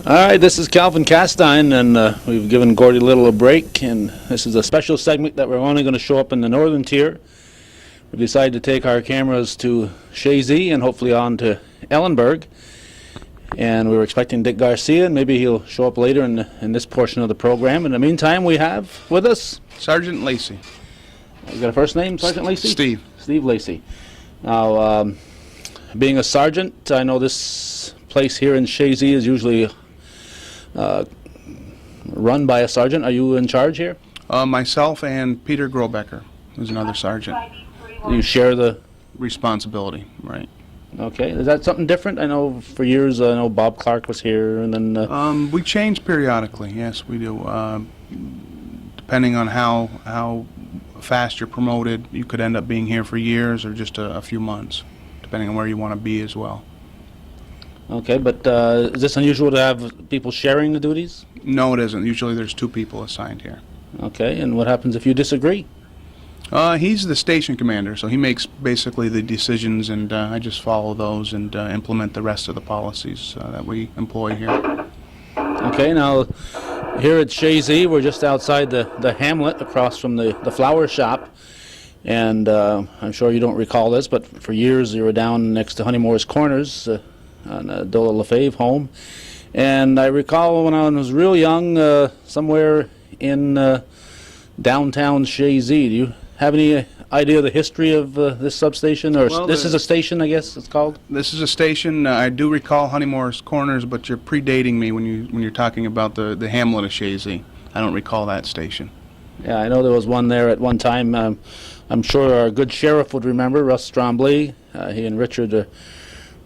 All right, this is Calvin Castine, and we've given Gordy Little a break, and this is a special segment that we're only going to show up in the northern tier. We decided to take our cameras to Chazy and hopefully on to Ellenburg, and we were expecting Dick Garcia, and maybe he'll show up later in this portion of the program. In the meantime, we have with us Sergeant Lacey. You got a first name, Sergeant Lacey? Steve. Steve Lacey. Now, being a sergeant, I know this place here in Chazy is usually run by a sergeant. Are you in charge here? Myself and Peter Grobecker, who's another sergeant. You share the responsibility, right? Okay. Is that something different? I know for years, I know Bob Clark was here, and then we change periodically. Yes, we do. Depending on how fast you're promoted, you could end up being here for years or just a few months, depending on where you want to be as well. Okay, but is this unusual to have people sharing the duties? No, it isn't. Usually there's two people assigned here. Okay, and what happens if you disagree? He's the station commander, so he makes basically the decisions, and I just follow those and implement the rest of the policies that we employ here. Okay, now here at Chazy, we're just outside the hamlet across from the flower shop. And I'm sure you don't recall this, but for years you were down next to Honeymoore's Corners on Dola LaFave home. And I recall when I was real young, somewhere in downtown Chazy, do you have any idea of the history of this substation? Or Well, this is a station, I guess it's called? This is a station. I do recall Honeymoore's Corners, but you're predating me when you're talking about the hamlet of Chazy. I don't recall that station. Yeah, I know there was one there at one time. I'm sure our good sheriff would remember, Russ Strombley. He and Richard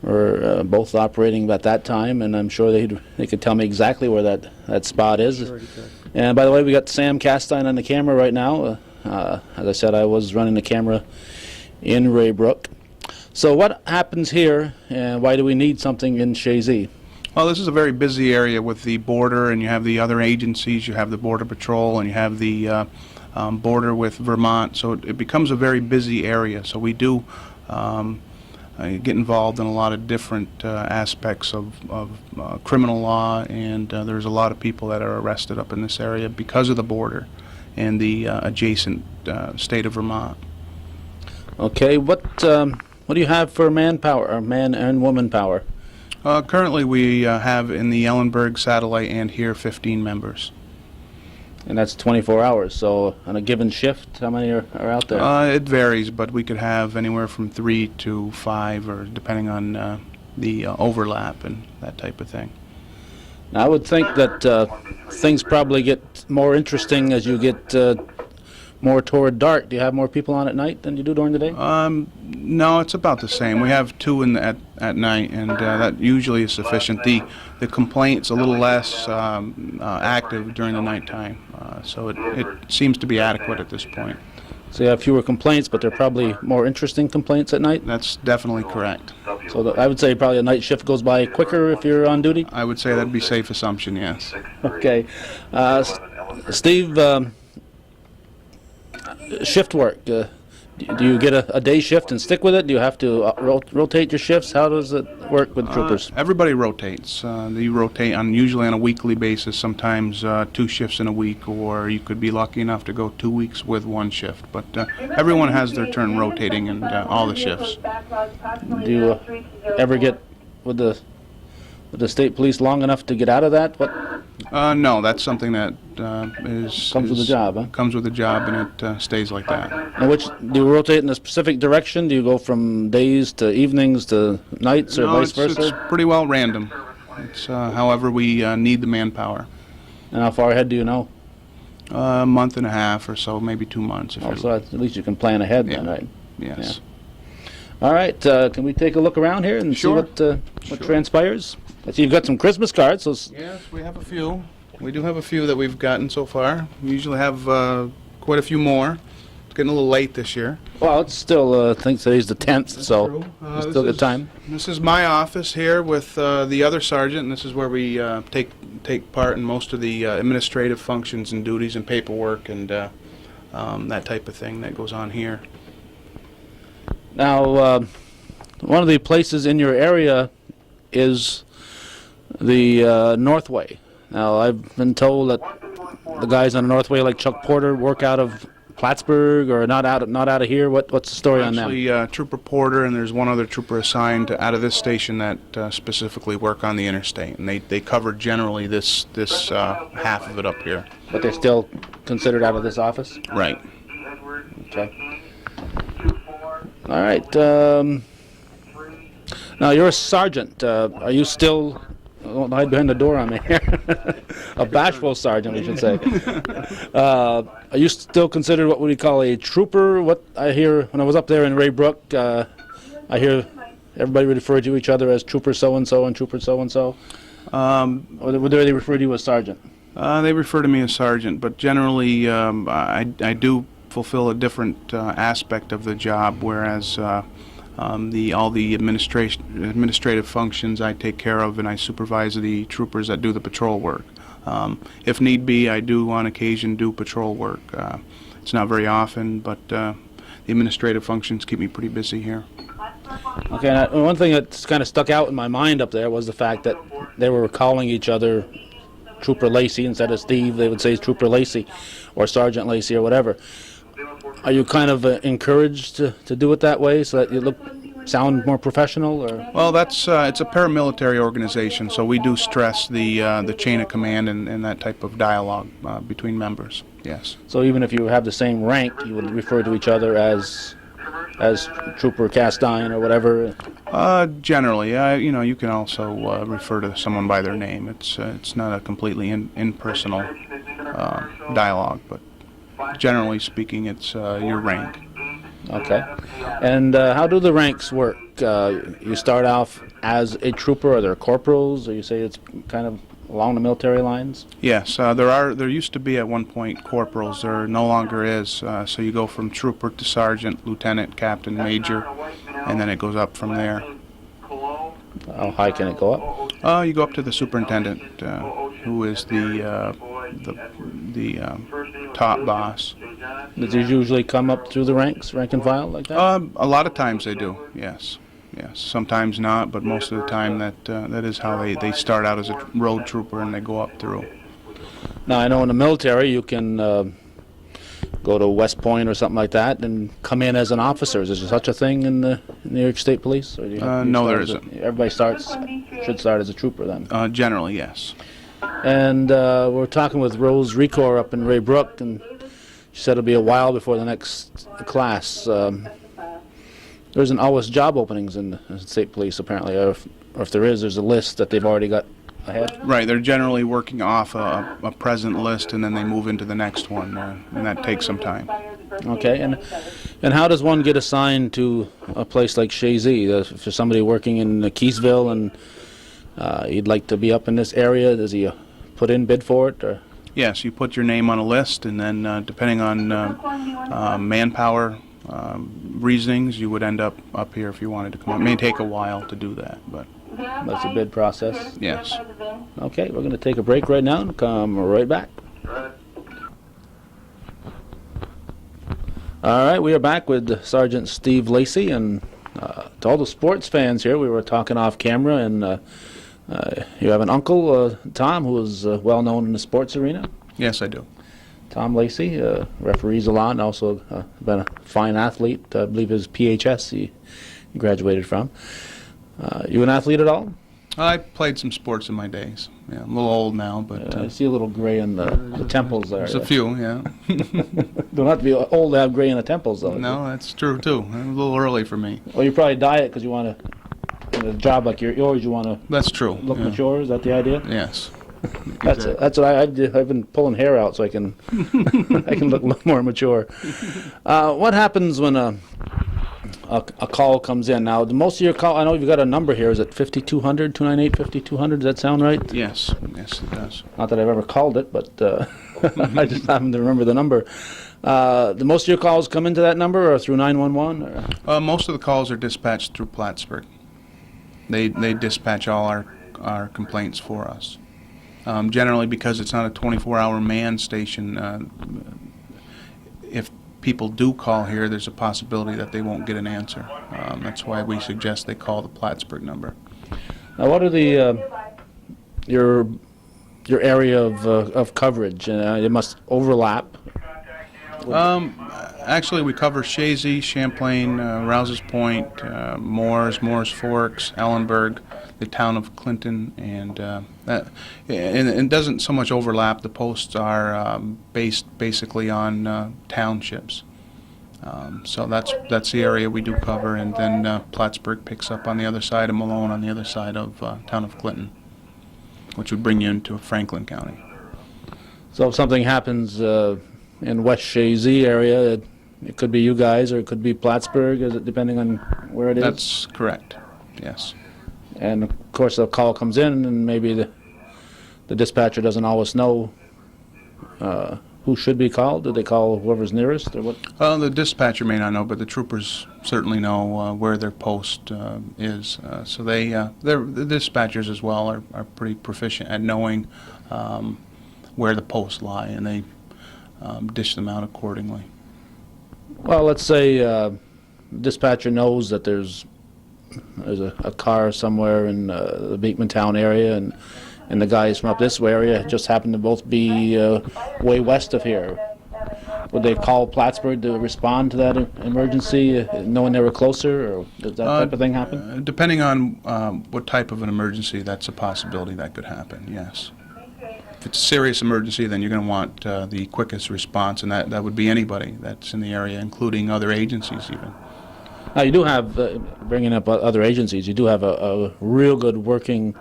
were both operating at that time, and I'm sure they could tell me exactly where that spot is. Sure, he could. And by the way, we got Sam Castine on the camera right now. As I said, I was running the camera in Raybrook. So what happens here, and why do we need something in Chazy? Well, this is a very busy area with the border, and you have the other agencies. You have the Border Patrol, and you have the border with Vermont. So it becomes a very busy area. So we do get involved in a lot of different aspects of criminal law, and there's a lot of people that are arrested up in this area because of the border and the adjacent state of Vermont. Okay, what do you have for manpower, or man and woman power? Currently we have in the Ellenburg satellite and here 15 members. And that's 24 hours, so on a given shift, how many are out there? It varies, but we could have anywhere from 3 to 5, or depending on the overlap and that type of thing. Now, I would think that things probably get more interesting as you get more toward dark. Do you have more people on at night than you do during the day? No, it's about the same. We have 2 at night, and that usually is sufficient. The complaint's a little less active during the nighttime, so it seems to be adequate at this point. So you have fewer complaints, but they're probably more interesting complaints at night? That's definitely correct. So I would say probably a night shift goes by quicker if you're on duty? I would say that'd be a safe assumption, yes. Okay. Steve, shift work. Do you get a day shift and stick with it? Do you have to rotate your shifts? How does it work with troopers? Everybody rotates. They rotate usually on a weekly basis, sometimes 2 shifts in a week, or you could be lucky enough to go 2 weeks with 1 shift. But everyone has their turn rotating in all the shifts. Do you ever get with the state police long enough to get out of that? No, that's something that Comes with the job, huh? Comes with the job, and it stays like that. And do you rotate in a specific direction? Do you go from days to evenings to nights, or vice versa? It's pretty well random. It's however we need the manpower. And how far ahead do you know? A month and a half or so, maybe 2 months. So at least you can plan ahead then, right? Yes. Yeah. All right, can we take a look around here and Sure. see what transpires? I see you've got some Christmas cards. So Yes, we have a few. We do have a few that we've gotten so far. We usually have quite a few more. It's getting a little late this year. well, it's still, I think today's the 10th, so True. we still got time. This is my office here with the other sergeant, and this is where we take part in most of the administrative functions and duties and paperwork and that type of thing that goes on here. Now, one of the places in your area is the Northway. Now, I've been told that the guys on the Northway, like Chuck Porter, work out of Plattsburgh or not out of here. What's the story on them? Actually, Trooper Porter and there's one other trooper assigned out of this station that specifically work on the interstate, and they cover generally this half of it up here. But they're still considered out of this office? Right. Okay. All right. Now, you're a sergeant. Are you still... Don't hide behind the door on me here. A bashful sergeant, we should say. Are you still considered what would we call a trooper? What I hear when I was up there in Raybrook, I hear everybody refer to each other as Trooper so-and-so and Trooper so-and-so. Or do they refer to you as sergeant? They refer to me as sergeant, but generally I do fulfill a different aspect of the job, whereas all the administrative functions I take care of, and I supervise the troopers that do the patrol work. If need be, I do on occasion do patrol work. It's not very often, but the administrative functions keep me pretty busy here. Okay, now, one thing that's kind of stuck out in my mind up there was the fact that they were calling each other Trooper Lacey instead of Steve. They would say Trooper Lacey or Sergeant Lacey or whatever. Are you kind of encouraged to do it that way so that you sound more professional? Or? Well, it's a paramilitary organization, so we do stress the chain of command and that type of dialogue between members. Yes. So even if you have the same rank, you would refer to each other as Trooper Castine or whatever? Generally, you can also refer to someone by their name. It's not a completely impersonal dialogue, but generally speaking, it's your rank. Okay. And how do the ranks work? You start off as a trooper. Are there corporals, or you say it's kind of along the military lines? Yes, there used to be at one point corporals. There no longer is. So you go from trooper to sergeant, lieutenant, captain, major, and then it goes up from there. How high can it go up? You go up to the superintendent, who is the top boss. Does it usually come up through the ranks, rank and file, like that? A lot of times they do. Yes. Sometimes not, but most of the time that is how they start out as a road trooper and they go up through. Now I know in the military you can go to West Point or something like that and come in as an officer. Is there such a thing in the New York State Police? Or no, there isn't. Everybody should start as a trooper then. Generally, yes. And we're talking with Rose Recor up in Raybrook, and she said it'll be a while before the next class. There isn't always job openings in the state police, apparently, or if there is, there's a list that they've already got ahead. Right, they're generally working off a present list, and then they move into the next one, and that takes some time. Okay, and how does one get assigned to a place like Chazy? If there's somebody working in Keysville and he'd like to be up in this area, does he put in bid for it? Or? Yes, you put your name on a list, and then depending on manpower reasonings, you would end up here if you wanted to come up. It may take a while to do that, but that's a bid process. Yes. Okay, we're going to take a break right now and come right back. All right, we are back with Sergeant Steve Lacey, and to all the sports fans here, we were talking off camera, and you have an uncle, Tom, who is well known in the sports arena. Yes, I do. Tom Lacey referees a lot and also been a fine athlete. I believe his PHS he graduated from. You an athlete at all? I played some sports in my days. Yeah, I'm a little old now, but... I see a little gray in the temples there. There's a few, yeah. Don't have to be old to have gray in the temples, though. No, that's true, too. A little early for me. Well, you probably dye it because you want to, in a job like yours, you want to... That's true. Look mature, is that the idea? Yes. That's what I do. I've been pulling hair out so I can I can look more mature. What happens when a call comes in? Now, most of your call, I know you've got a number here. Is it 5200, 298, 5200? Does that sound right? Yes, it does. Not that I've ever called it, but I just happen to remember the number. Do most of your calls come into that number or through 911? Or? Most of the calls are dispatched through Plattsburgh. They dispatch all our complaints for us. Generally, because it's not a 24-hour man station, if people do call here, there's a possibility that they won't get an answer. That's why we suggest they call the Plattsburgh number. Now, what are the your area of coverage? It must overlap. Actually, we cover Chazy, Champlain, Rouse's Point, Morris Forks, Ellenburg, the town of Clinton, and it doesn't so much overlap. The posts are based basically on townships. So that's the area we do cover, and then Plattsburgh picks up on the other side, and Malone on the other side of town of Clinton, which would bring you into Franklin County. So if something happens in West Chazy area, it could be you guys, or it could be Plattsburgh, is it, depending on where it is? That's correct, yes. And of course, a call comes in, and maybe the dispatcher doesn't always know who should be called. Do they call whoever's nearest, or what? The dispatcher may not know, but the troopers certainly know where their post is. So the dispatchers as well are pretty proficient at knowing where the posts lie, and they dish them out accordingly. Well, let's say dispatcher knows that there's a car somewhere in the Beekmantown area, and the guys from up this way area just happen to both be way west of here. Would they call Plattsburgh to respond to that emergency, knowing they were closer, or does that type of thing happen? Depending on what type of an emergency, that's a possibility that could happen, yes. If it's a serious emergency, then you're going to want the quickest response, and that would be anybody that's in the area, including other agencies even. Now, you do have, bringing up other agencies, you do have a real good working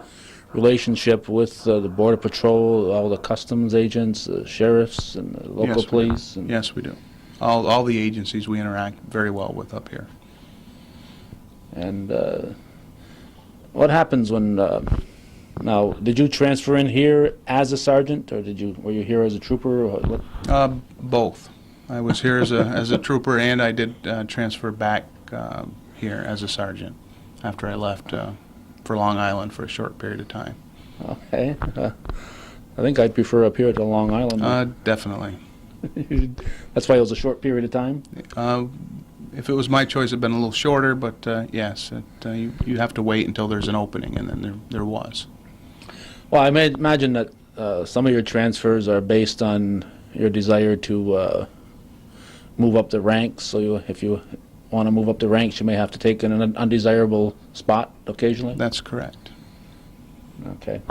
relationship with the Border Patrol, all the customs agents, sheriffs, and the local police. And yes, we do. All the agencies we interact very well with up here. And what happens when? Now, did you transfer in here as a sergeant, or were you here as a trooper, or what? Both. I was here as a trooper, and I did transfer back here as a sergeant after I left for Long Island for a short period of time. Okay. I think I'd prefer up here to Long Island. Definitely. That's why it was a short period of time? If it was my choice, it'd been a little shorter, but yes, you have to wait until there's an opening, and then there was. Well, I may imagine that some of your transfers are based on your desire to move up the ranks. So if you want to move up the ranks, you may have to take an undesirable spot occasionally? That's correct. Okay.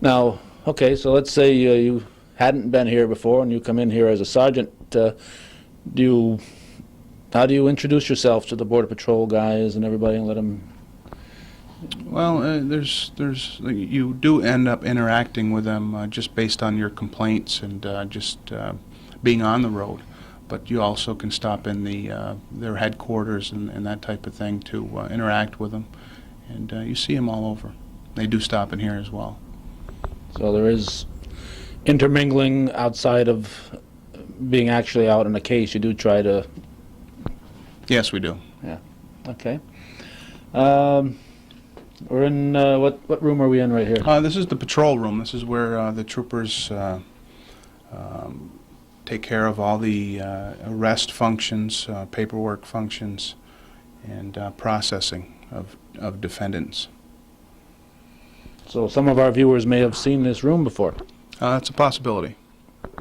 Now, okay, so let's say you hadn't been here before and you come in here as a sergeant. How do you introduce yourself to the Border Patrol guys and everybody and let them... Well, you do end up interacting with them just based on your complaints and just being on the road. But you also can stop in their headquarters and that type of thing to interact with them. And you see them all over. They do stop in here as well. So there is intermingling outside of being actually out in a case. You do try to... Yes, we do. Yeah. Okay. We're in, what room are we in right here? This is the patrol room. This is where the troopers take care of all the arrest functions, paperwork functions, and processing of defendants. So some of our viewers may have seen this room before. That's a possibility.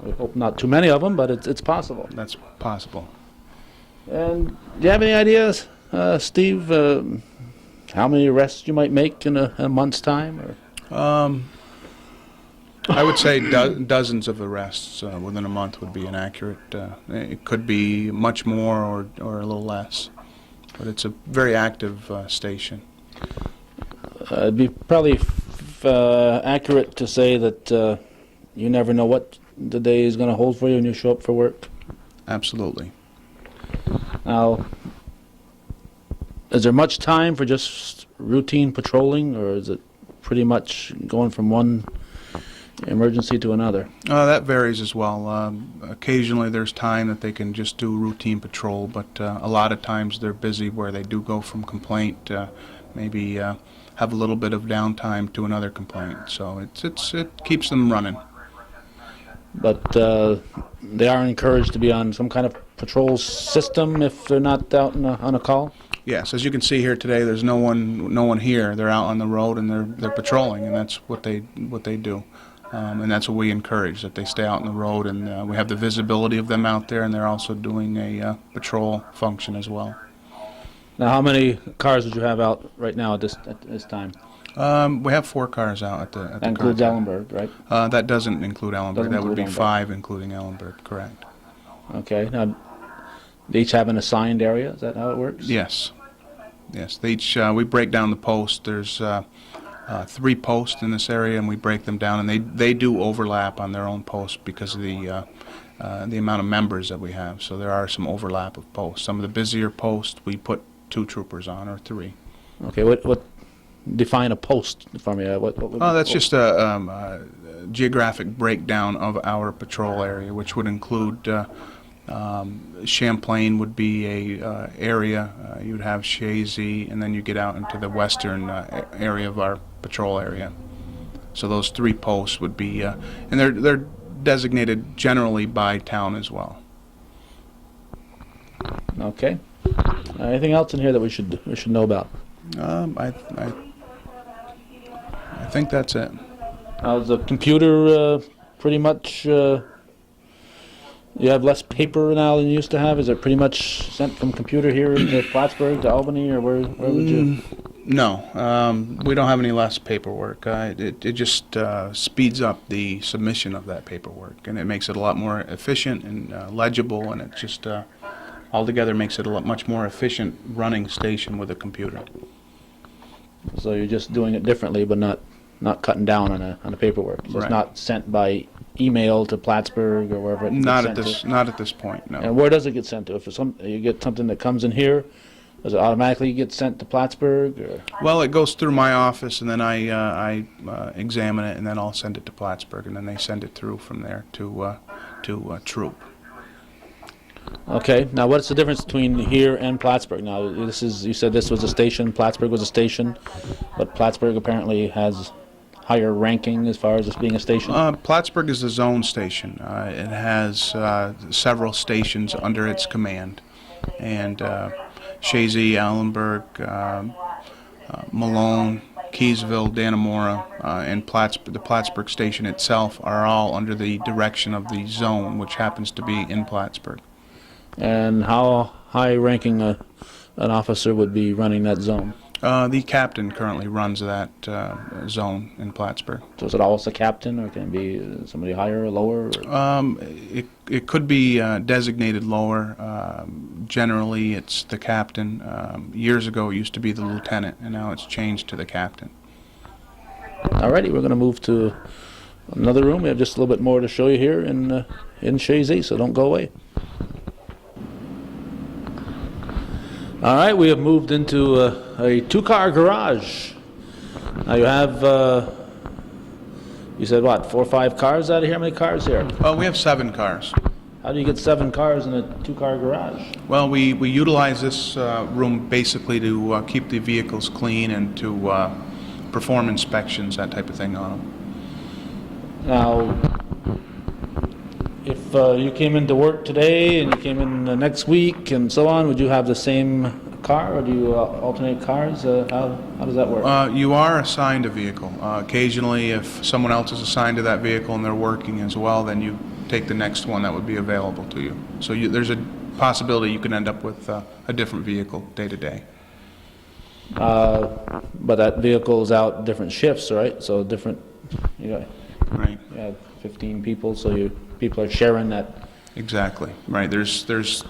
I hope not too many of them, but it's possible. That's possible. And do you have any ideas, Steve, how many arrests you might make in a month's time? Or? I would say dozens of arrests within a month would be inaccurate. It could be much more or a little less, but it's a very active station. It'd be probably accurate to say that you never know what the day is going to hold for you when you show up for work. Absolutely. Now, is there much time for just routine patrolling, or is it pretty much going from one emergency to another? That varies as well. Occasionally there's time that they can just do routine patrol, but a lot of times they're busy where they do go from complaint, maybe have a little bit of downtime to another complaint. So it keeps them running. But they are encouraged to be on some kind of patrol system if they're not out on a call? Yes, as you can see here today, there's no one here. They're out on the road and they're patrolling, and that's what they do. And that's what we encourage, that they stay out on the road, and we have the visibility of them out there, and they're also doing a patrol function as well. Now, how many cars would you have out right now at this time? We have 4 cars out at the That includes current Ellenberg, right? time. That doesn't include Ellenberg. Doesn't That would be include Ellenberg. 5, including Ellenberg, correct. Okay. Now, they each have an assigned area. Is that how it works? Yes. Yes, they each, we break down the posts. There's 3 posts in this area, and we break them down, and they do overlap on their own posts because of the amount of members that we have. So there are some overlap of posts. Some of the busier posts, we put 2 troopers on, or 3. Okay. What define a post for me? What would Oh, that's just a geographic breakdown of our patrol area, which would include Champlain would be a area. You would have Chazy, and then you get out into the western area of our patrol area. So those 3 posts would be, and they're designated generally by town as well. Okay. Anything else in here that we should know about? I think that's it. Is the computer pretty much? You have less paper now than you used to have. Is it pretty much sent from computer here to Plattsburgh to Albany, or where would you? No, we don't have any less paperwork. It just speeds up the submission of that paperwork, and it makes it a lot more efficient and legible, and it just altogether makes it a much more efficient running station with a computer. So you're just doing it differently, but not cutting down on the paperwork. So Right. it's not sent by email to Plattsburgh or wherever it Not gets at sent this to. not at this point. No. And where does it get sent to? If it's you get something that comes in here, does it automatically get sent to Plattsburgh? Or? Well, it goes through my office, and then I examine it, and then I'll send it to Plattsburgh, and then they send it through from there to Troop. Okay. Now, what's the difference between here and Plattsburgh? Now, you said this was a station, Plattsburgh was a station, but Plattsburgh apparently has higher ranking as far as this being a station. Plattsburgh is a zone station. It has several stations under its command, and Chazy, Allenberg, Malone, Keysville, Dannemora, and the Plattsburgh station itself are all under the direction of the zone, which happens to be in Plattsburgh. And how high-ranking an officer would be running that zone? The captain currently runs that zone in Plattsburgh. So is it always the captain, or can it be somebody higher or lower? Or? It could be designated lower. Generally, it's the captain. Years ago, it used to be the lieutenant, and now it's changed to the captain. Alrighty, we're going to move to another room. We have just a little bit more to show you here in Chazy, so don't go away. All right, we have moved into a 2-car garage. Now you have, you said what, 4 or 5 cars out of here? How many cars here? We have 7 cars. How do you get 7 cars in a 2-car garage? Well, we utilize this room basically to keep the vehicles clean and to perform inspections, that type of thing on them. Now, if you came into work today and you came in next week and so on, would you have the same car, or do you alternate cars? How does that work? You are assigned a vehicle. Occasionally, if someone else is assigned to that vehicle and they're working as well, then you take the next one that would be available to you. So there's a possibility you can end up with a different vehicle day to day. But that vehicle is out different shifts, right? So different, Right. you have 15 people, so people are sharing that. Exactly. Right. There's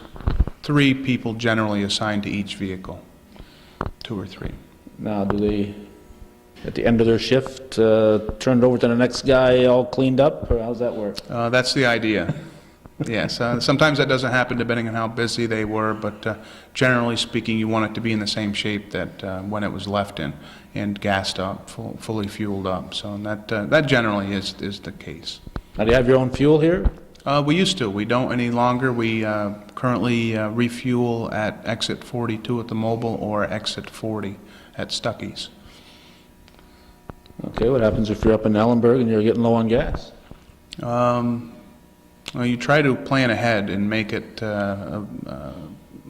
3 people generally assigned to each vehicle. 2 or 3. Now, do they, at the end of their shift, turn it over to the next guy all cleaned up, or how's that work? That's the idea. Yes. Sometimes that doesn't happen depending on how busy they were, but generally speaking, you want it to be in the same shape that when it was left in, and gassed up, fully fueled up. So that generally is the case. Now, do you have your own fuel here? We used to. We don't any longer. We currently refuel at exit 42 at the Mobile or exit 40 at Stuckey's. Okay, what happens if you're up in Ellenberg and you're getting low on gas? Well, you try to plan ahead and make it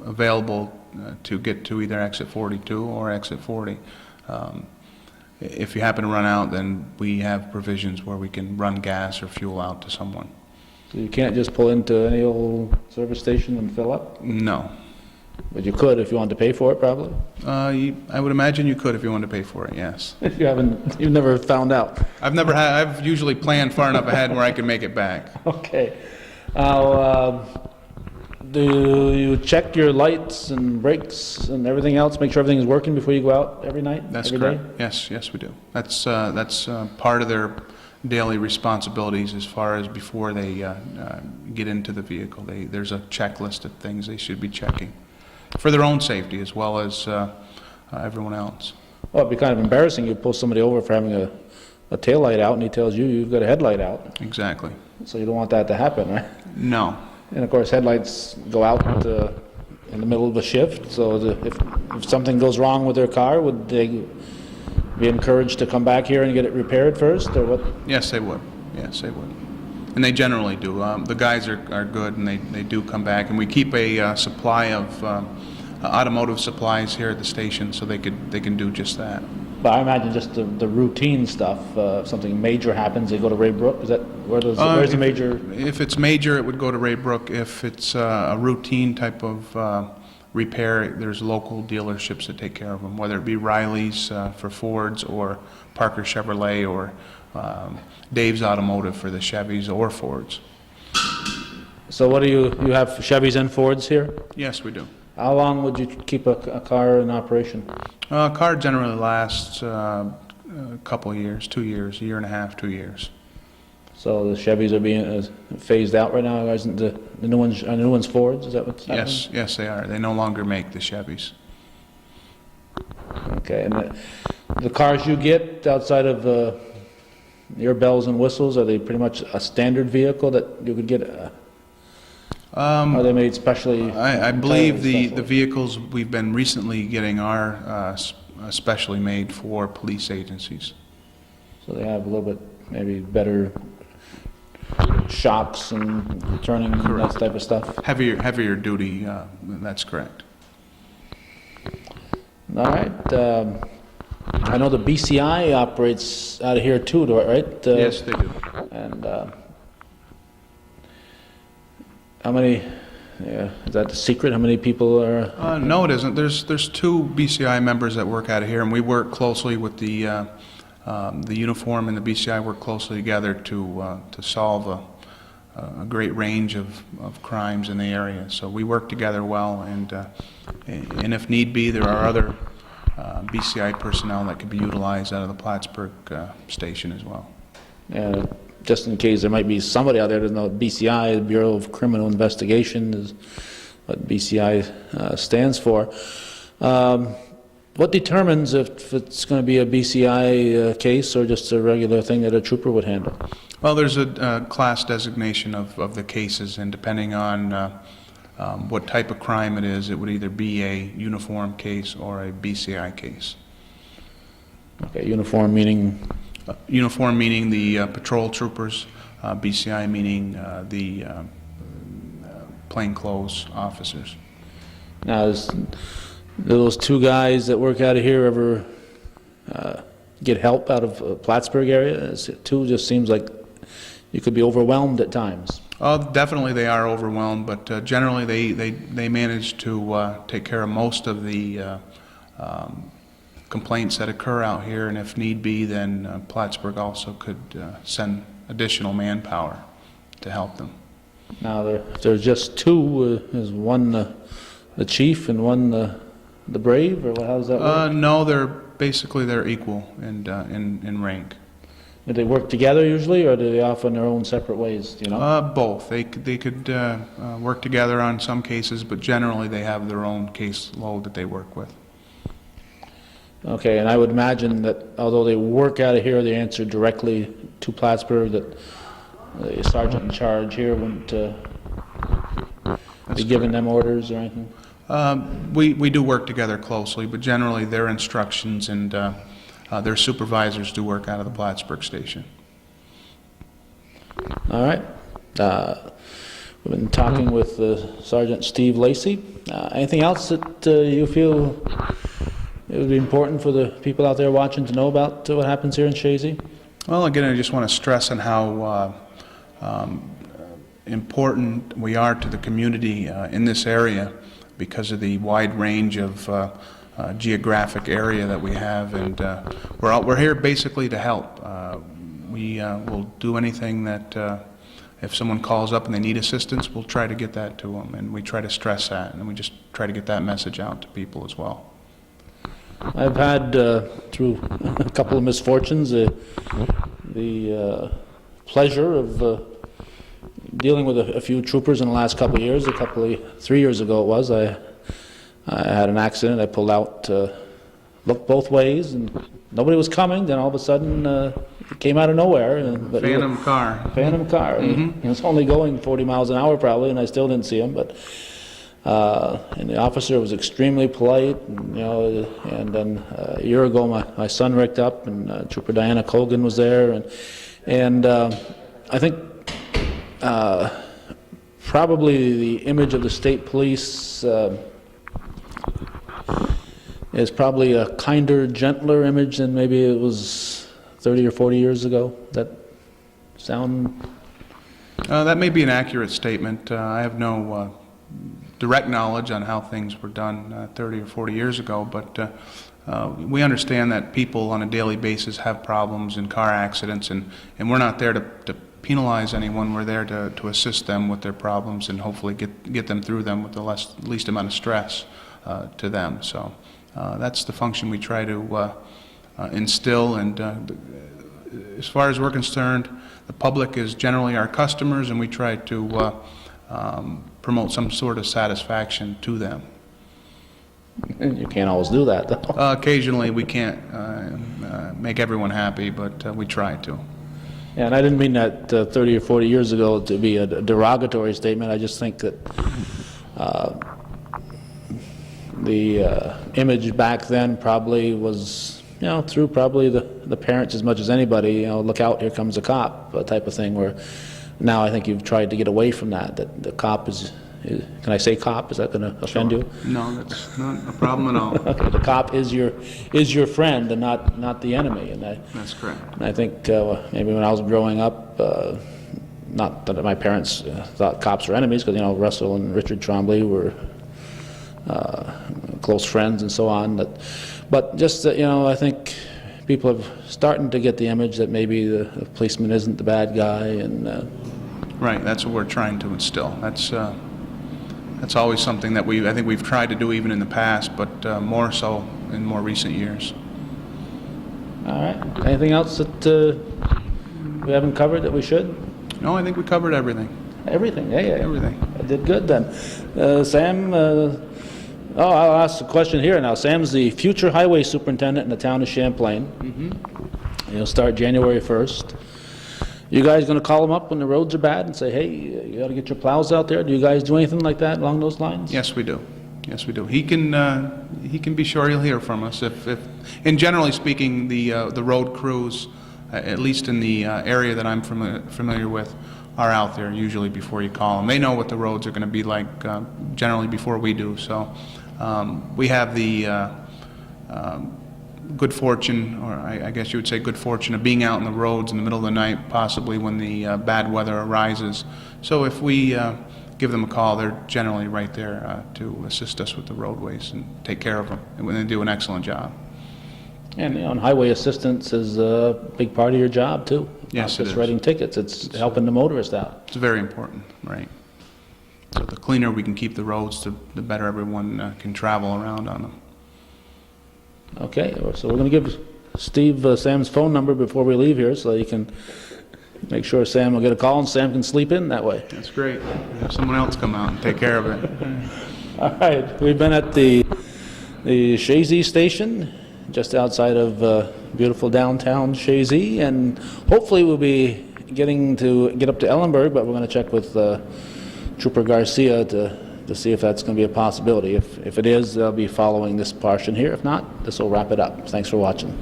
available to get to either exit 42 or exit 40. If you happen to run out, then we have provisions where we can run gas or fuel out to someone. So you can't just pull into any old service station and fill up? No. But you could if you wanted to pay for it, probably? I would imagine you could if you wanted to pay for it, yes. If you've never found out. I've usually planned far enough ahead where I can make it back. Okay. Now, do you check your lights and brakes and everything else, make sure everything is working before you go out every night? That's every correct. day? Yes, we do. That's part of their daily responsibilities as far as before they get into the vehicle. There's a checklist of things they should be checking for their own safety as well as everyone else. Well, it'd be kind of embarrassing. You pull somebody over for having a tail light out and he tells you you've got a headlight out. Exactly. So you don't want that to happen, right? No. And of course, headlights go out in the middle of a shift. So if something goes wrong with their car, would they be encouraged to come back here and get it repaired first, or what? Yes, they would. Yes, they would. And they generally do. The guys are good, and they do come back. And we keep a supply of automotive supplies here at the station, so they can do just that. But I imagine just the routine stuff. If something major happens, they go to Ray Brook. Is that where's the major? If it's major, it would go to Ray Brook. If it's a routine type of repair, there's local dealerships that take care of them, whether it be Riley's for Fords or Parker Chevrolet or Dave's Automotive for the Chevys or Fords. So what do you have Chevys and Fords here? Yes, we do. How long would you keep a car in operation? A car generally lasts a couple of years, 2 years, a year and a half, 2 years. So the Chevys are being phased out right now. Isn't the new ones Fords? Is that what's happening? Yes, they are. They no longer make the Chevys. Okay, and the cars you get outside of your bells and whistles, are they pretty much a standard vehicle that you could get? Are they made specially? I believe the special? vehicles we've been recently getting are specially made for police agencies. So they have a little bit maybe better shocks and turning and that type of stuff. Heavier duty. That's correct. All right. I know the BCI operates out of here too, right? Yes, they do. And how many? Yeah, is that the secret? How many people are? No, it isn't. There's 2 BCI members that work out of here, and we work closely with the uniform and the BCI work closely together to solve a great range of crimes in the area. So we work together well, and if need be, there are other BCI personnel that could be utilized out of the Plattsburgh station as well. Just in case there might be somebody out there that doesn't know BCI, the Bureau of Criminal Investigation, is what BCI stands for. What determines if it's going to be a BCI case or just a regular thing that a trooper would handle? Well, there's a class designation of the cases, and depending on what type of crime it is, it would either be a uniform case or a BCI case. Okay, uniform meaning? Uniform meaning the patrol troopers, BCI meaning the plainclothes officers. Now, do those 2 guys that work out of here ever get help out of Plattsburgh area? 2 just seems like you could be overwhelmed at times. Definitely they are overwhelmed, but generally they manage to take care of most of the complaints that occur out here, and if need be, then Plattsburgh also could send additional manpower to help them. Now, if there's just 2, is one the chief and one the brave, or how does that work? No, they're equal in rank. Do they work together usually, or do they off in their own separate ways? Do you know? Both. They could work together on some cases, but generally they have their own caseload that they work with. Okay, and I would imagine that although they work out of here, they answer directly to Plattsburgh, that the sergeant in charge here wouldn't be giving them orders or anything? We do work together closely, but generally their instructions and their supervisors do work out of the Plattsburgh station. All right. We've been talking with Sergeant Steve Lacey. Anything else that you feel it would be important for the people out there watching to know about what happens here in Chazy? Well, again, I just want to stress on how important we are to the community in this area because of the wide range of geographic area that we have, and we're here basically to help. We will do anything that if someone calls up and they need assistance, we'll try to get that to them, and we try to stress that, and we just try to get that message out to people as well. I've had, through a couple of misfortunes, the pleasure of dealing with a few troopers in the last couple of years. 3 years ago it was. I had an accident. I pulled out, looked both ways, and nobody was coming. Then all of a sudden, it came out of nowhere. Phantom car. Phantom car. He was only going 40 miles an hour probably, and I still didn't see him. But and the officer was extremely polite. And, and then a year ago, my son wrecked up, and Trooper Diana Colgan was there, and I think probably the image of the state police is probably a kinder, gentler image than maybe it was 30 or 40 years ago. That sound? That may be an accurate statement. I have no direct knowledge on how things were done 30 or 40 years ago, but we understand that people on a daily basis have problems in car accidents, and we're not there to penalize anyone. We're there to assist them with their problems and hopefully get them through them with the least amount of stress to them. So that's the function we try to instill, and as far as we're concerned, the public is generally our customers, and we try to promote some sort of satisfaction to them. And you can't always do that, though. Occasionally we can't make everyone happy, but we try to. Yeah, and I didn't mean that 30 or 40 years ago to be a derogatory statement. I just think that the image back then probably was, through probably the parents as much as anybody, look out, here comes a cop, type of thing, where now I think you've tried to get away from that the cop is can I say cop? Is that going to offend you? No, that's not a problem at all. Okay, the cop is your friend and not the enemy, and that's correct. And I think maybe when I was growing up, not that my parents thought cops were enemies, because Russell and Richard Trombley were close friends and so on. But just I think people are starting to get the image that maybe the policeman isn't the bad guy, and right. That's what we're trying to instill. That's always something that I think we've tried to do even in the past, but more so in more recent years. All right. Anything else that we haven't covered that we should? No, I think we covered everything. Everything? Yeah. Everything. I did good then. Sam, I'll ask a question here now. Sam's the future highway superintendent in the town of Champlain. Mm-hmm. He'll start January 1st. You guys going to call him up when the roads are bad and say, hey, you got to get your plows out there? Do you guys do anything like that along those lines? Yes, we do. Yes, we do. He can be sure he'll hear from us. And generally speaking, the road crews, at least in the area that I'm familiar with, are out there usually before you call them. They know what the roads are going to be like generally before we do. So we have the good fortune, or I guess you would say good fortune, of being out in the roads in the middle of the night, possibly when the bad weather arises. So if we give them a call, they're generally right there to assist us with the roadways and take care of them, and they do an excellent job. And and highway assistance is a big part of your job too. Yes, it is. It's writing tickets, it's helping the motorist out. It's very important, right? So the cleaner we can keep the roads, the better everyone can travel around on them. Okay, so we're going to give Steve Sam's phone number before we leave here, so you can make sure Sam will get a call and Sam can sleep in that way. That's great. Have someone else come out and take care of it. All right, we've been at the Chazy station, just outside of beautiful downtown Chazy, and hopefully we'll be get up to Ellenburg, but we're going to check with Trooper Garcia to see if that's going to be a possibility. If it is, they'll be following this portion here. If not, this will wrap it up. Thanks for watching.